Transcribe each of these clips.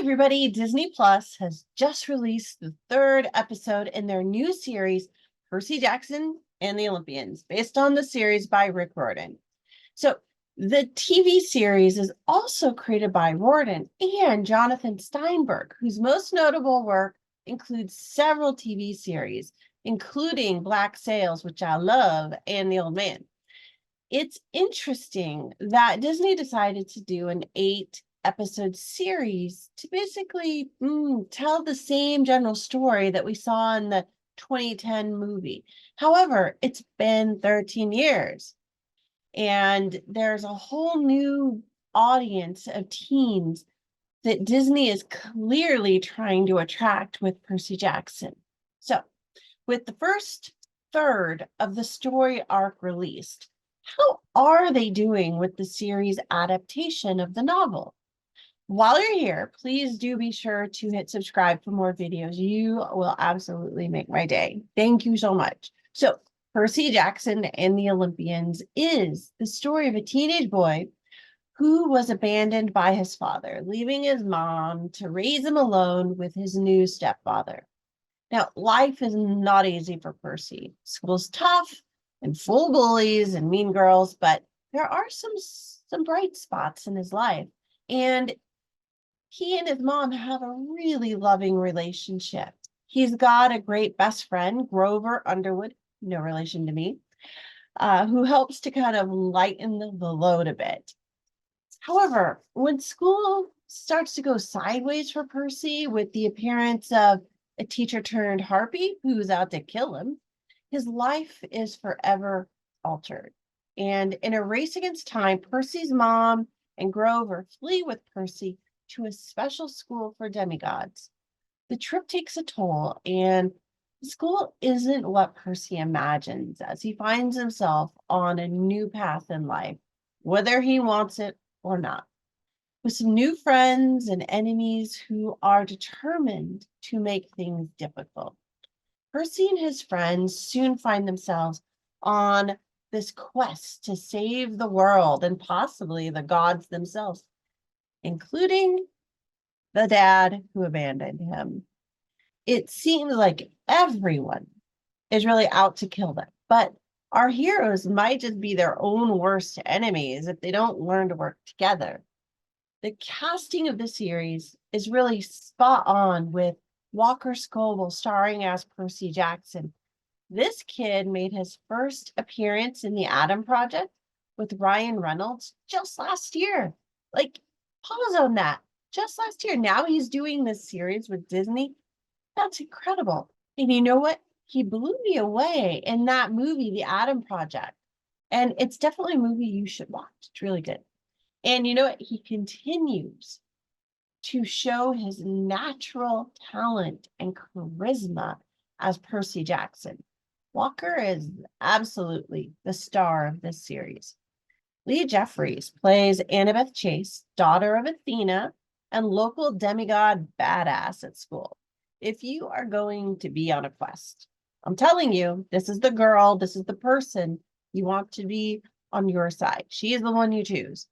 everybody, Disney Plus has just released the third episode in their new series, Percy Jackson and the Olympians, based on the series by Riordan. So the TV series is also created by Riordan and Jonathan Steinberg, whose most notable work includes several TV series, including Black Sails, which I love, and The Old Man. It's interesting that Disney decided to do an 8-episode series to basically tell the same general story that we saw in the 2010 movie. However, it's been 13 years, and there's a whole new audience of teens that Disney is clearly trying to attract with Percy Jackson. So, with the first third of the story arc released, how are they doing with the series adaptation of the novel? While you're here, please do be sure to hit subscribe for more videos. You will absolutely make my day. Thank you so much. So, Percy Jackson and the Olympians is the story of a teenage boy who was abandoned by his father, leaving his mom to raise him alone with his new stepfather. Now, life is not easy for Percy. School's tough and full of bullies and mean girls, but there are some bright spots in his life. And he and his mom have a really loving relationship. He's got a great best friend, Grover Underwood, no relation to me, who helps to kind of lighten the load a bit. However, when school starts to go sideways for Percy with the appearance of a teacher turned harpy who's out to kill him, his life is forever altered. And in a race against time, Percy's mom and Grover flee with Percy to a special school for demigods. The trip takes a toll, and the school isn't what Percy imagines as he finds himself on a new path in life, whether he wants it or not, with some new friends and enemies who are determined to make things difficult. Percy and his friends soon find themselves on this quest to save the world and possibly the gods themselves, including the dad who abandoned him. It seems like everyone is really out to kill them, but our heroes might just be their own worst enemies if they don't learn to work together. The casting of the series is really spot on, with Walker Scobell starring as Percy Jackson. This kid made his first appearance in the Adam Project with Ryan Reynolds just last year. Like, pause on that. Just last year. Now he's doing this series with Disney. That's incredible. And you know what? He blew me away in that movie, The Adam Project. And it's definitely a movie you should watch. It's really good. And you know what? He continues to show his natural talent and charisma as Percy Jackson. Walker is absolutely the star of this series. Leah Jeffries plays Annabeth Chase, daughter of Athena and local demigod badass at school. If you are going to be on a quest, I'm telling you, this is the girl, this is the person you want to be on your side. She is the one you choose.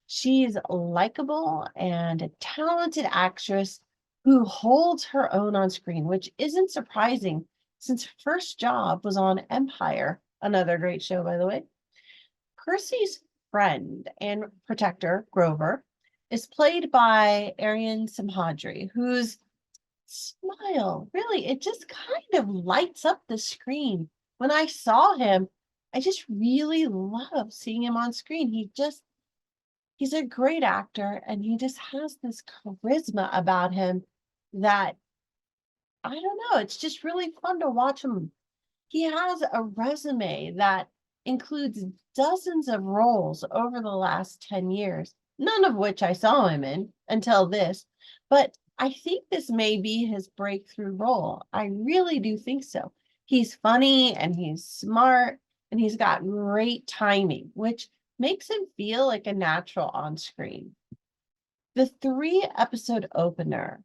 She's likable and a talented actress who holds her own on screen, which isn't surprising since her first job was on Empire, another great show, by the way. Percy's friend and protector, Grover, is played by Aryan Simhadri, whose smile, really, it just kind of lights up the screen. When I saw him, I just really love seeing him on screen. He's a great actor, and he just has this charisma about him that, I don't know, it's just really fun to watch him. He has a resume that includes dozens of roles over the last 10 years, none of which I saw him in until this, but I think this may be his breakthrough role. I really do think so. He's funny and he's smart and he's got great timing, which makes him feel like a natural on screen. The 3-episode opener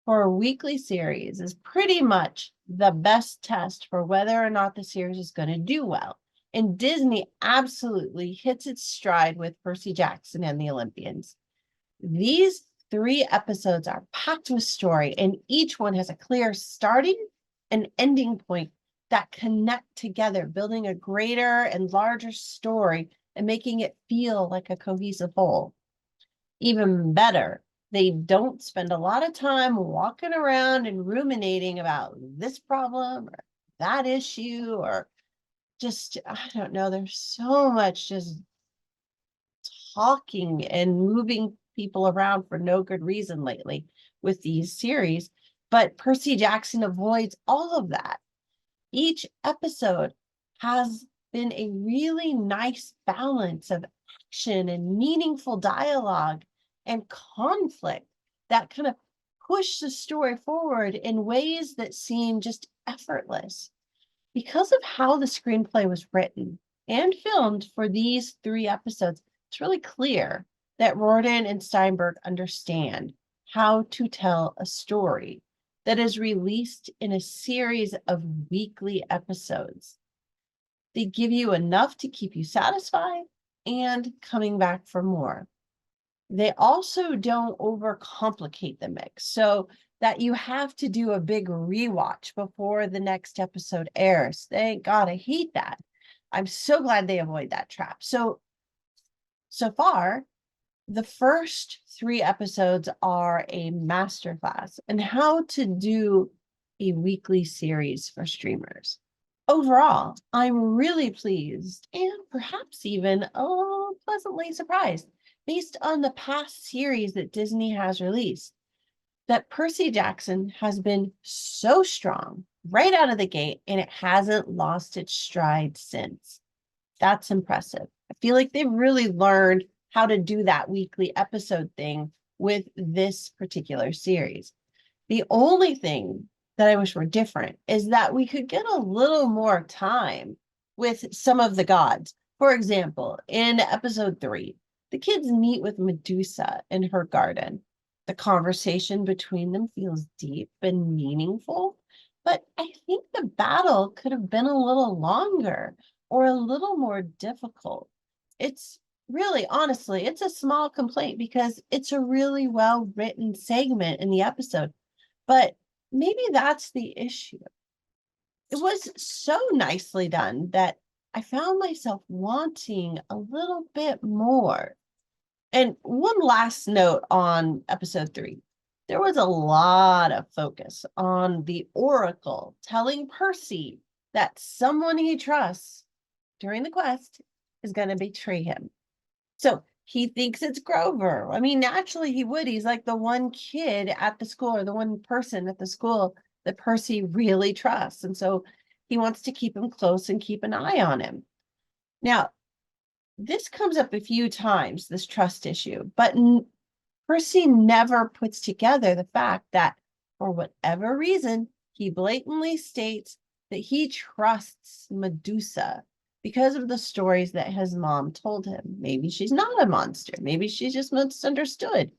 for a weekly series is pretty much the best test for whether or not the series is going to do well. And Disney absolutely hits its stride with Percy Jackson and the Olympians. These 3 episodes are packed with story, and each one has a clear starting and ending point that connect together, building a greater and larger story and making it feel like a cohesive whole. Even better, they don't spend a lot of time walking around and ruminating about this problem or that issue, or just, I don't know, there's so much just talking and moving people around for no good reason lately with these series. But Percy Jackson avoids all of that. Each episode has been a really nice balance of action and meaningful dialogue and conflict that kind of push the story forward in ways that seem just effortless. Because of how the screenplay was written and filmed for these 3 episodes, it's really clear that Riordan and Steinberg understand how to tell a story that is released in a series of weekly episodes. They give you enough to keep you satisfied and coming back for more. They also don't overcomplicate the mix so that you have to do a big rewatch before the next episode airs. Thank God, I hate that. I'm so glad they avoid that trap. So far, the first 3 episodes are a masterclass in how to do a weekly series for streamers. Overall, I'm really pleased and perhaps even pleasantly surprised, based on the past series that Disney has released, that Percy Jackson has been so strong right out of the gate and it hasn't lost its stride since. That's impressive. I feel like they've really learned how to do that weekly episode thing with this particular series. The only thing that I wish were different is that we could get a little more time with some of the gods. For example, in episode 3, the kids meet with Medusa in her garden. The conversation between them feels deep and meaningful, but I think the battle could have been a little longer or a little more difficult. It's really, honestly, it's a small complaint because it's a really well-written segment in the episode, but maybe that's the issue. It was so nicely done that I found myself wanting a little bit more. And one last note on episode 3. There was a lot of focus on the Oracle telling Percy that someone he trusts during the quest is going to betray him. So he thinks it's Grover. I mean, naturally he would. He's like the one kid at the school, or the one person at the school that Percy really trusts. And so he wants to keep him close and keep an eye on him. Now, this comes up a few times, this trust issue, but Percy never puts together the fact that for whatever reason, he blatantly states that he trusts Medusa because of the stories that his mom told him. Maybe she's not a monster. Maybe she's just misunderstood,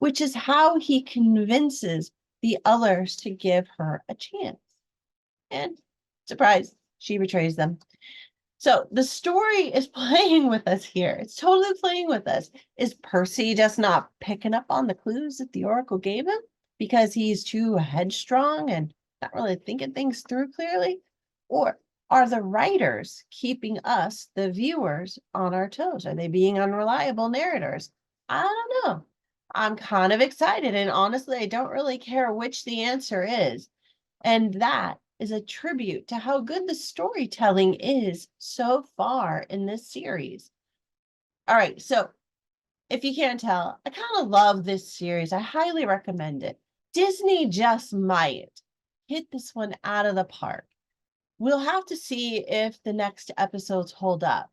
which is how he convinces the others to give her a chance. And surprise, she betrays them. So the story is playing with us here. It's totally playing with us. Is Percy just not picking up on the clues that the Oracle gave him because he's too headstrong and not really thinking things through clearly? Or are the writers keeping us, the viewers, on our toes? Are they being unreliable narrators? I don't know. I'm kind of excited, and honestly, I don't really care which the answer is. And that is a tribute to how good the storytelling is so far in this series. All right, so if you can't tell, I kind of love this series. I highly recommend it. Disney just might hit this one out of the park. We'll have to see if the next episodes hold up.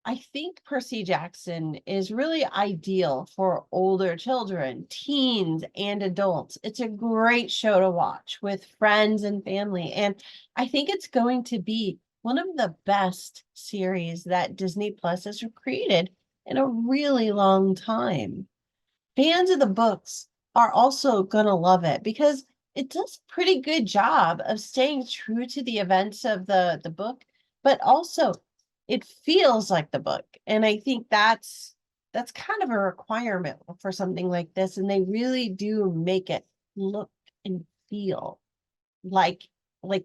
I think Percy Jackson is really ideal for older children, teens, and adults. It's a great show to watch with friends and family. And I think it's going to be one of the best series that Disney Plus has created in a really long time. Fans of the books are also going to love it because it does a pretty good job of staying true to the events of the book, but also it feels like the book. And I think that's that's kind of a requirement for something like this. And they really do make it look and feel like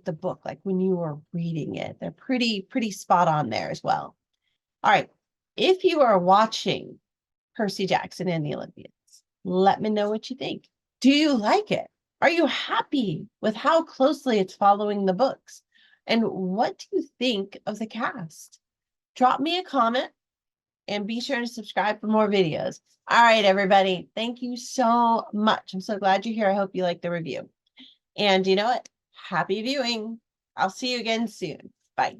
the book, like when you were reading it. They're pretty spot on there as well. All right. If you are watching Percy Jackson and the Olympians, let me know what you think. Do you like it? Are you happy with how closely it's following the books? And what do you think of the cast? Drop me a comment and be sure to subscribe for more videos. All right, everybody. Thank you so much. I'm so glad you're here. I hope you like the review. And you know what? Happy viewing. I'll see you again soon. Bye.